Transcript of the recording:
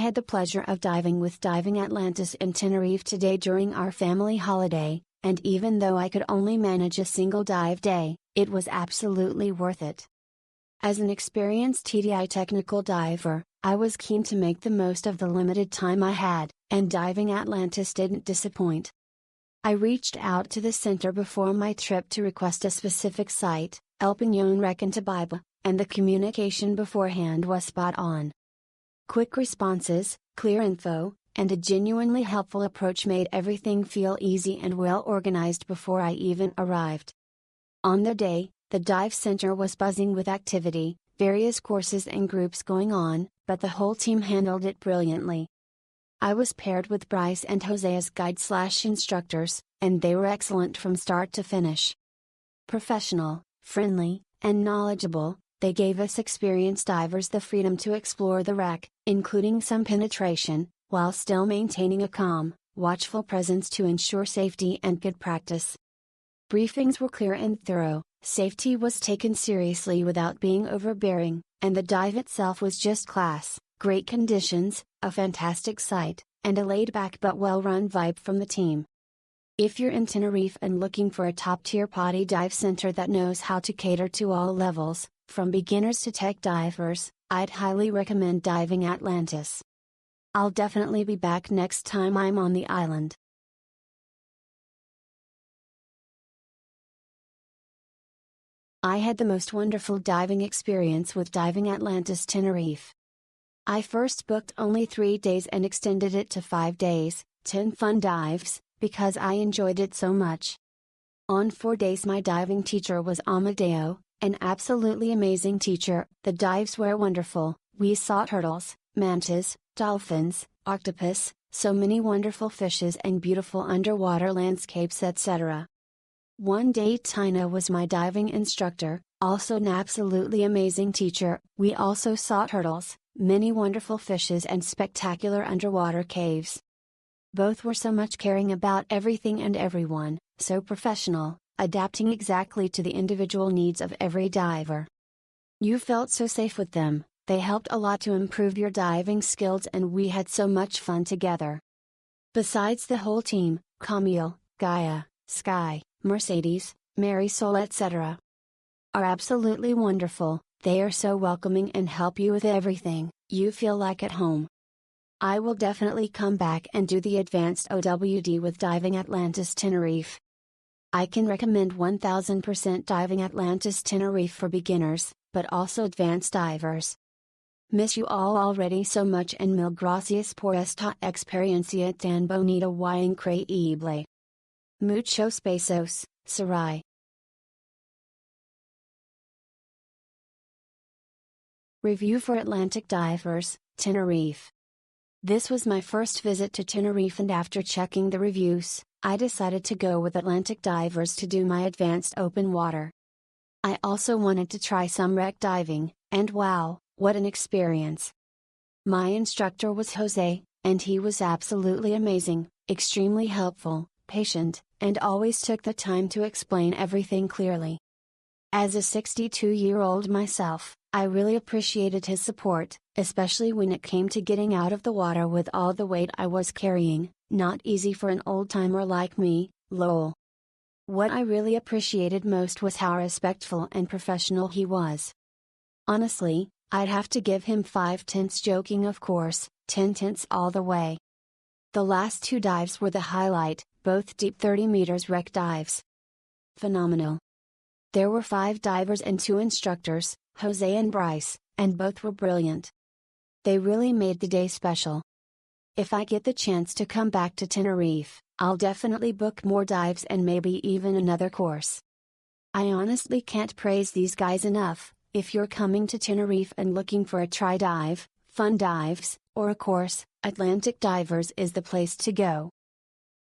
had the pleasure of diving with Diving Atlantis in Tenerife today during our family holiday, and even though I could only manage a single dive day, it was absolutely worth it. As an experienced TDI technical diver, I was keen to make the most of the limited time I had, and Diving Atlantis didn't disappoint. I reached out to the center before my trip to request a specific site, El Peñón Recantabaiba, and the communication beforehand was spot on. Quick responses, clear info, and a genuinely helpful approach made everything feel easy and well organized before I even arrived. On the day, the dive center was buzzing with activity, various courses and groups going on, but the whole team handled it brilliantly. I was paired with Bryce and Jose as guide/instructors, and they were excellent from start to finish. Professional, friendly, and knowledgeable, they gave us experienced divers the freedom to explore the wreck, including some penetration, while still maintaining a calm, watchful presence to ensure safety and good practice. Briefings were clear and thorough, safety was taken seriously without being overbearing, and the dive itself was just class, great conditions, a fantastic site, and a laid-back but well-run vibe from the team. If you're in Tenerife and looking for a top-tier PADI dive center that knows how to cater to all levels, from beginners to tech divers, I'd highly recommend Diving Atlantis. I'll definitely be back next time I'm on the island. I had the most wonderful diving experience with Diving Atlantis Tenerife. I first booked only 3 days and extended it to 5 days, 10 fun dives, because I enjoyed it so much. On 4 days my diving teacher was Amadeo, an absolutely amazing teacher. The dives were wonderful, we saw turtles, mantas, dolphins, octopus, so many wonderful fishes and beautiful underwater landscapes etc. One day Tina was my diving instructor, also an absolutely amazing teacher. We also saw turtles, many wonderful fishes and spectacular underwater caves. Both were so much caring about everything and everyone, so professional, adapting exactly to the individual needs of every diver. You felt so safe with them, they helped a lot to improve your diving skills and we had so much fun together. Besides the whole team, Camille, Gaia, Sky, Mercedes, Marisol etc. are absolutely wonderful, they are so welcoming and help you with everything, you feel like at home. I will definitely come back and do the advanced OWD with Diving Atlantis Tenerife. I can recommend 1000% Diving Atlantis Tenerife for beginners, but also advanced divers. Miss you all already so much and mil gracias por esta experiencia tan bonita y increíble. Muchos besos, Sarai. Review for Atlantic Divers, Tenerife. This was my first visit to Tenerife and after checking the reviews, I decided to go with Atlantic Divers to do my advanced open water. I also wanted to try some wreck diving, and wow, what an experience! My instructor was Jose, and he was absolutely amazing, extremely helpful, patient, and always took the time to explain everything clearly. As a 62-year-old myself, I really appreciated his support, especially when it came to getting out of the water with all the weight I was carrying, not easy for an old-timer like me, lol. What I really appreciated most was how respectful and professional he was. Honestly, I'd have to give him 5 tenths, joking of course, 10 tenths all the way. The last 2 dives were the highlight, both deep 30 meters wreck dives. Phenomenal. There were 5 divers and 2 instructors, Jose and Bryce, and both were brilliant. They really made the day special. If I get the chance to come back to Tenerife, I'll definitely book more dives and maybe even another course. I honestly can't praise these guys enough. If you're coming to Tenerife and looking for a tri-dive, fun dives, or a course, Atlantic Divers is the place to go.